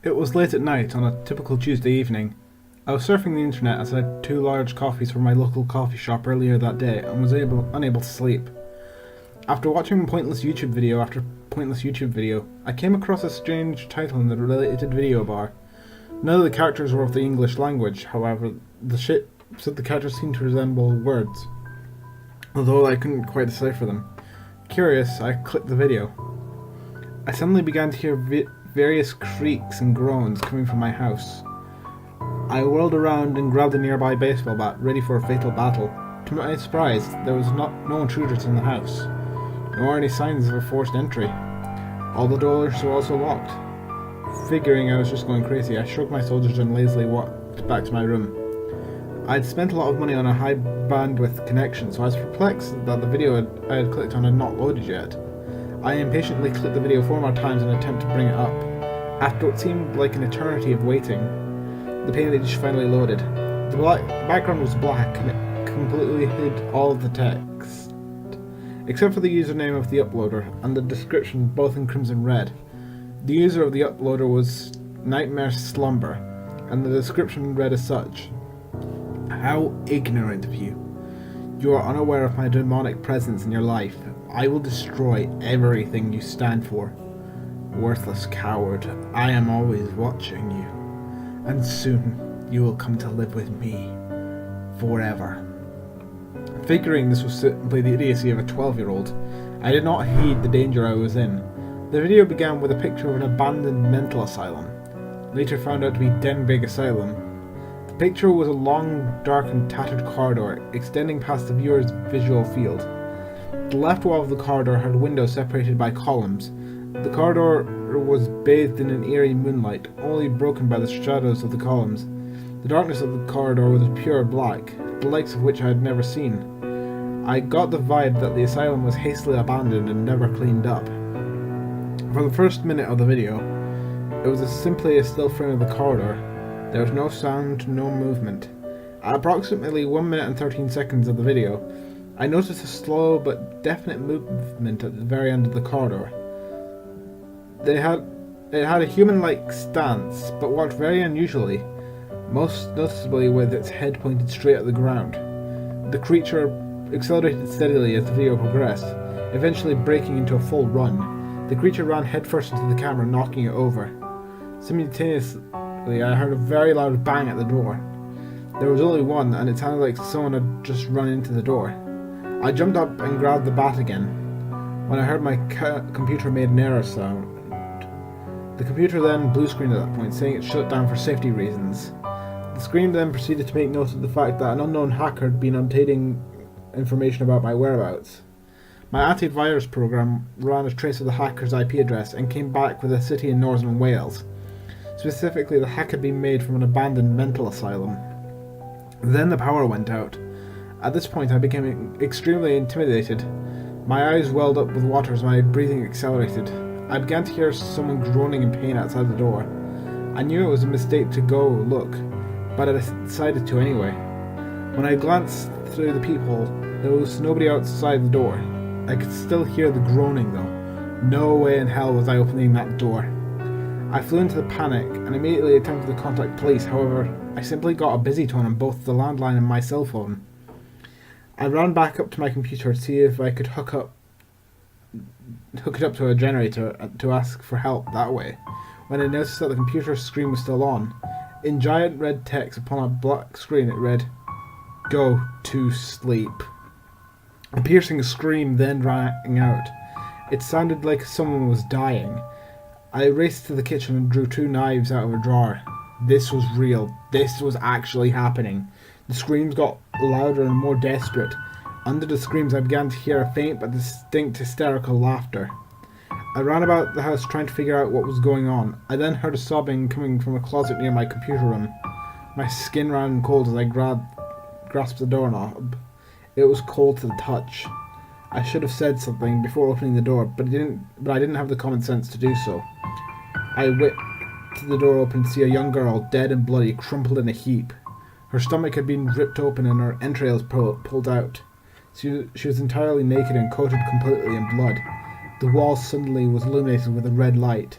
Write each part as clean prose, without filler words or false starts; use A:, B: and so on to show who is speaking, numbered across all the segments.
A: It was late at night on a typical Tuesday evening. I was surfing the internet as I had two large coffees from my local coffee shop earlier that day and was unable to sleep. After watching pointless YouTube video after pointless YouTube video, I came across a strange title in the related video bar. None of the characters were of the English language, however, the shapes of the characters seemed to resemble words, although I couldn't quite decipher them. Curious, I clicked the video. I suddenly began to hear various creaks and groans coming from my house. I whirled around and grabbed a nearby baseball bat, ready for a fatal battle. To my surprise, there was no intruders in the house, nor any signs of a forced entry. All the doors were also locked. Figuring I was just going crazy, I shrugged my shoulders and lazily walked back to my room. I'd spent a lot of money on a high bandwidth connection, so I was perplexed that the video I had clicked on had not loaded yet. I impatiently clicked the video 4 more times in an attempt to bring it up. After what seemed like an eternity of waiting, the page finally loaded. The background was black and it completely hid all of the text, except for the username of the uploader and the description, both in crimson red. The user of the uploader was Nightmare Slumber, and the description read as such: "How ignorant of you. You are unaware of my demonic presence in your life. I will destroy everything you stand for. Worthless coward, I am always watching you. And soon you will come to live with me. Forever." Figuring this was simply the idiocy of a 12-year-old, I did not heed the danger I was in. The video began with a picture of an abandoned mental asylum, later found out to be Denbigh Asylum. The picture was a long, dark and tattered corridor extending past the viewer's visual field. The left wall of the corridor had windows separated by columns. The corridor was bathed in an eerie moonlight, only broken by the shadows of the columns. The darkness of the corridor was pure black, the likes of which I had never seen. I got the vibe that the asylum was hastily abandoned and never cleaned up. For the first minute of the video, it was simply a still frame of the corridor. There was no sound, no movement. At approximately 1 minute and 13 seconds of the video, I noticed a slow but definite movement at the very end of the corridor. It had a human-like stance, but walked very unusually, most noticeably with its head pointed straight at the ground. The creature accelerated steadily as the video progressed, eventually breaking into a full run. The creature ran headfirst into the camera, knocking it over. Simultaneously, I heard a very loud bang at the door. There was only one, and it sounded like someone had just run into the door. I jumped up and grabbed the bat again, when I heard my computer made an error sound. The computer then blue screened at that point, saying it shut down for safety reasons. The screen then proceeded to make note of the fact that an unknown hacker had been obtaining information about my whereabouts. My antivirus program ran a trace of the hacker's IP address and came back with a city in northern Wales. Specifically, the hack had been made from an abandoned mental asylum. Then the power went out. At this point I became extremely intimidated. My eyes welled up with water as my breathing accelerated. I began to hear someone groaning in pain outside the door. I knew it was a mistake to go look, but I decided to anyway. When I glanced through the peephole, there was nobody outside the door. I could still hear the groaning though. No way in hell was I opening that door. I flew into the panic and immediately attempted to contact police. However, I simply got a busy tone on both the landline and my cell phone. I ran back up to my computer to see if I could hook it up to a generator to ask for help that way, when I noticed that the computer screen was still on. In giant red text upon a black screen it read, "Go to sleep." A piercing scream then rang out. It sounded like someone was dying. I raced to the kitchen and drew 2 knives out of a drawer. This was real. This was actually happening. The screams got louder and more desperate. Under the screams I began to hear a faint but distinct hysterical laughter. I ran about the house trying to figure out what was going on. I then heard a sobbing coming from a closet near my computer room. My skin ran cold as I grasped the doorknob. It was cold to the touch. I should have said something before opening the door, but I didn't have the common sense to do so. I whipped the door open to see a young girl, dead and bloody, crumpled in a heap. Her stomach had been ripped open and her entrails pulled out. She was entirely naked and coated completely in blood. The wall suddenly was illuminated with a red light.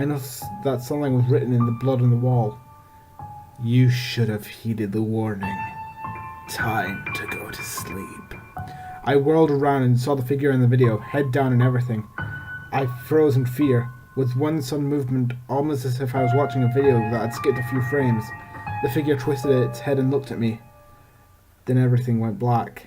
A: I noticed that something was written in the blood on the wall. You should have heeded the warning. Time to go to sleep. I whirled around and saw the figure in the video, head down and everything. I froze in fear, with one sudden movement, almost as if I was watching a video that had skipped a few frames. The figure twisted its head and looked at me. Then everything went black.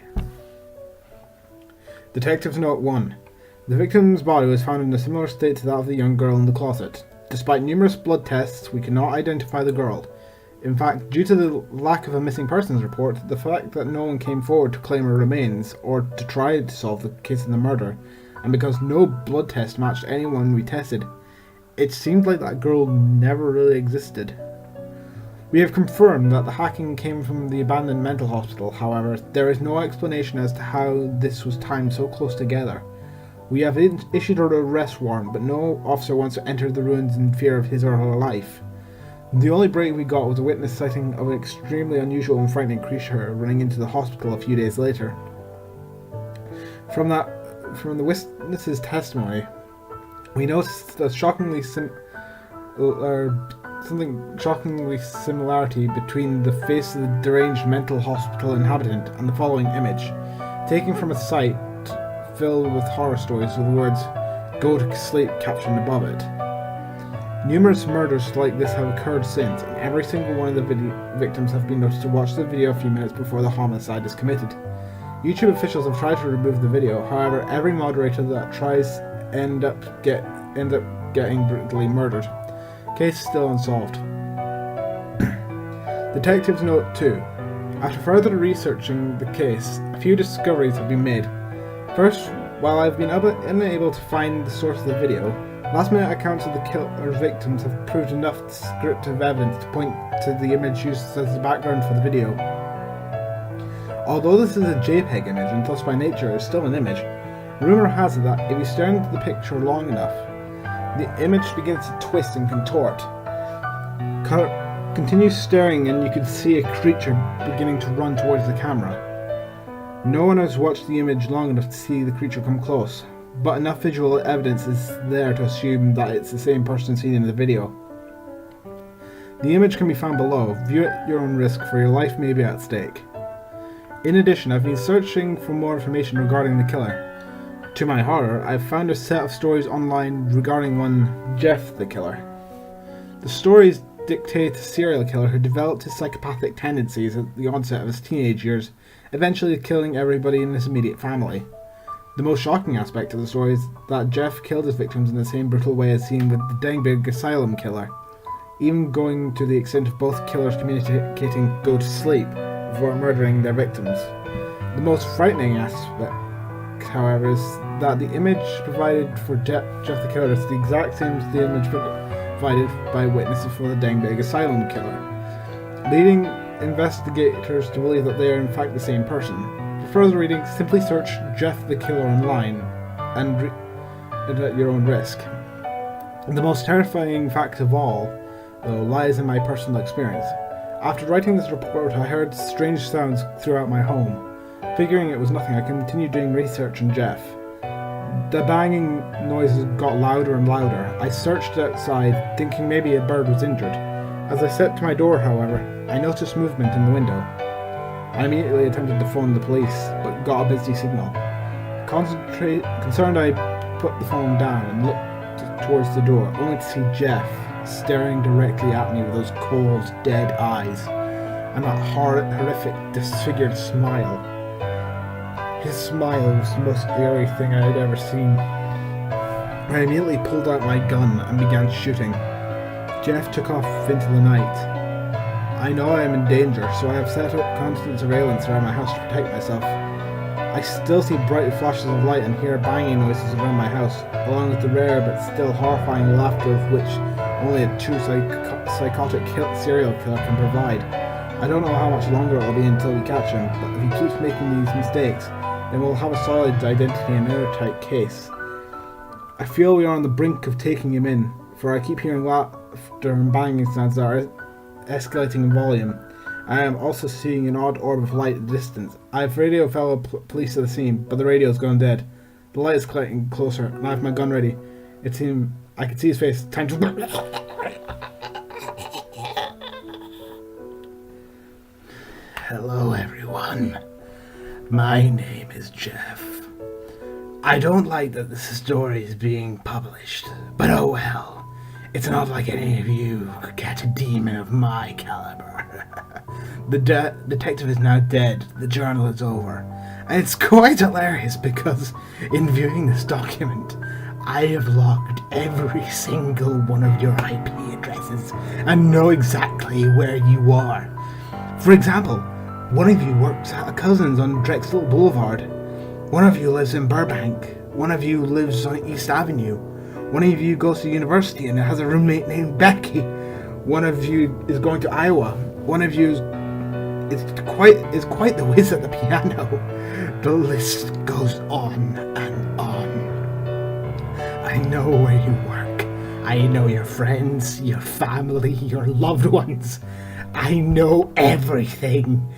A: Detective's Note 1. The victim's body was found in a similar state to that of the young girl in the closet. Despite numerous blood tests, we cannot identify the girl. In fact, due to the lack of a missing persons report, the fact that no one came forward to claim her remains, or to try to solve the case of the murder, and because no blood test matched anyone we tested, it seemed like that girl never really existed. We have confirmed that the hacking came from the abandoned mental hospital. However, there is no explanation as to how this was timed so close together. We have issued an arrest warrant, but no officer wants to enter the ruins in fear of his or her life. The only break we got was a witness sighting of an extremely unusual and frightening creature running into the hospital a few days later. From the witness's testimony, we noticed a something shockingly similarity between the face of the deranged mental hospital inhabitant and the following image, taken from a site filled with horror stories with the words "Go to sleep" captioned above it. Numerous murders like this have occurred since, and every single one of the victims have been noticed to watch the video a few minutes before the homicide is committed. YouTube officials have tried to remove the video, however every moderator that tries end up getting brutally murdered. Case still unsolved. Detective's Note 2. After further researching the case, a few discoveries have been made. First, while I've been unable to find the source of the video, last-minute accounts of the killer's victims have proved enough descriptive evidence to point to the image used as the background for the video. Although this is a JPEG image and thus by nature is still an image, rumour has it that if you stare into the picture long enough, the image begins to twist and contort. Continue staring and you can see a creature beginning to run towards the camera. No one has watched the image long enough to see the creature come close, but enough visual evidence is there to assume that it's the same person seen in the video. The image can be found below. View at your own risk, for your life may be at stake. In addition, I've been searching for more information regarding the killer. To my horror, I've found a set of stories online regarding one Jeff the Killer. The stories dictate a serial killer who developed his psychopathic tendencies at the onset of his teenage years, eventually killing everybody in his immediate family. The most shocking aspect of the story is that Jeff killed his victims in the same brutal way as seen with the Dengbig Asylum killer, even going to the extent of both killers communicating "go to sleep" before murdering their victims. The most frightening aspect, however, is that the image provided for Jeff the Killer is the exact same as the image provided by witnesses for the Dengbig Asylum killer, leading investigators to believe that they are in fact the same person. For further reading, simply search Jeff the Killer online and read at your own risk. The most terrifying fact of all, though, lies in my personal experience. After writing this report, I heard strange sounds throughout my home. Figuring it was nothing, I continued doing research on Jeff. The banging noises got louder and louder. I searched outside, thinking maybe a bird was injured. As I stepped to my door, however, I noticed movement in the window. I immediately attempted to phone the police, but got a busy signal. Concerned, I put the phone down and looked towards the door, only to see Jeff staring directly at me with those cold, dead eyes, and that horrific, disfigured smile. His smile was the most eerie thing I had ever seen. I immediately pulled out my gun and began shooting. Jeff took off into the night. I know I am in danger, so I have set up constant surveillance around my house to protect myself. I still see bright flashes of light and hear banging noises around my house, along with the rare but still horrifying laughter of which only a true psychotic serial killer can provide. I don't know how much longer it will be until we catch him, but if he keeps making these mistakes, then we'll have a solid identity and airtight case. I feel we are on the brink of taking him in, for I keep hearing laughter and banging sounds that are escalating in volume. I am also seeing an odd orb of light at a distance. I have radioed fellow police to the scene, but the radio's gone dead. The light is getting closer, and I have my gun ready. It seems I could see his face. Time to... Hello, everyone. My name is Jeff. I don't like that this story is being published, but oh well. It's not like any of you could catch a demon of my caliber. The detective is now dead, the journal is over, and it's quite hilarious because in viewing this document, I have logged every single one of your IP addresses and know exactly where you are. For example, one of you works at a cousin's on Drexel Boulevard. One of you lives in Burbank. One of you lives on East Avenue. One of you goes to university and has a roommate named Becky. One of you is going to Iowa. One of you is quite the whiz at the piano. The list goes on and on. I know where you work. I know your friends, your family, your loved ones. I know everything.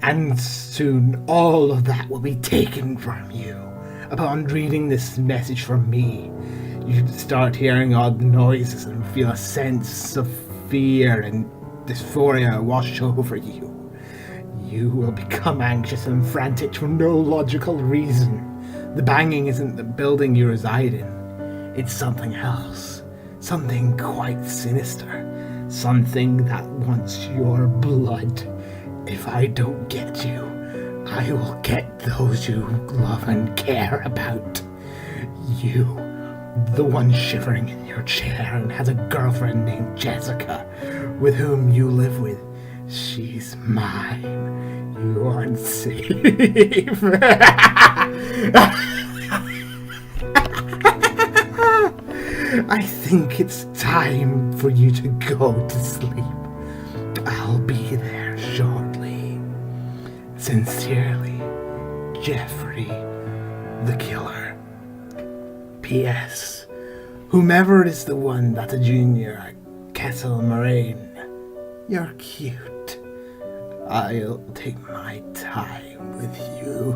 A: And soon all of that will be taken from you. Upon reading this message from me, you start hearing odd noises and feel a sense of fear and dysphoria wash over you. You will become anxious and frantic for no logical reason. The banging isn't the building you reside in. It's something else. Something quite sinister. Something that wants your blood. If I don't get you, I will get those you love and care about. You, the one shivering in your chair and has a girlfriend named Jessica, with whom you live with. She's mine. You aren't safe. I think it's time for you to go to sleep. I'll be there shortly. Sincerely, Jeffrey the Killer. P.S. Whomever is the one that's a junior at Castle Moraine, you're cute. I'll take my time with you.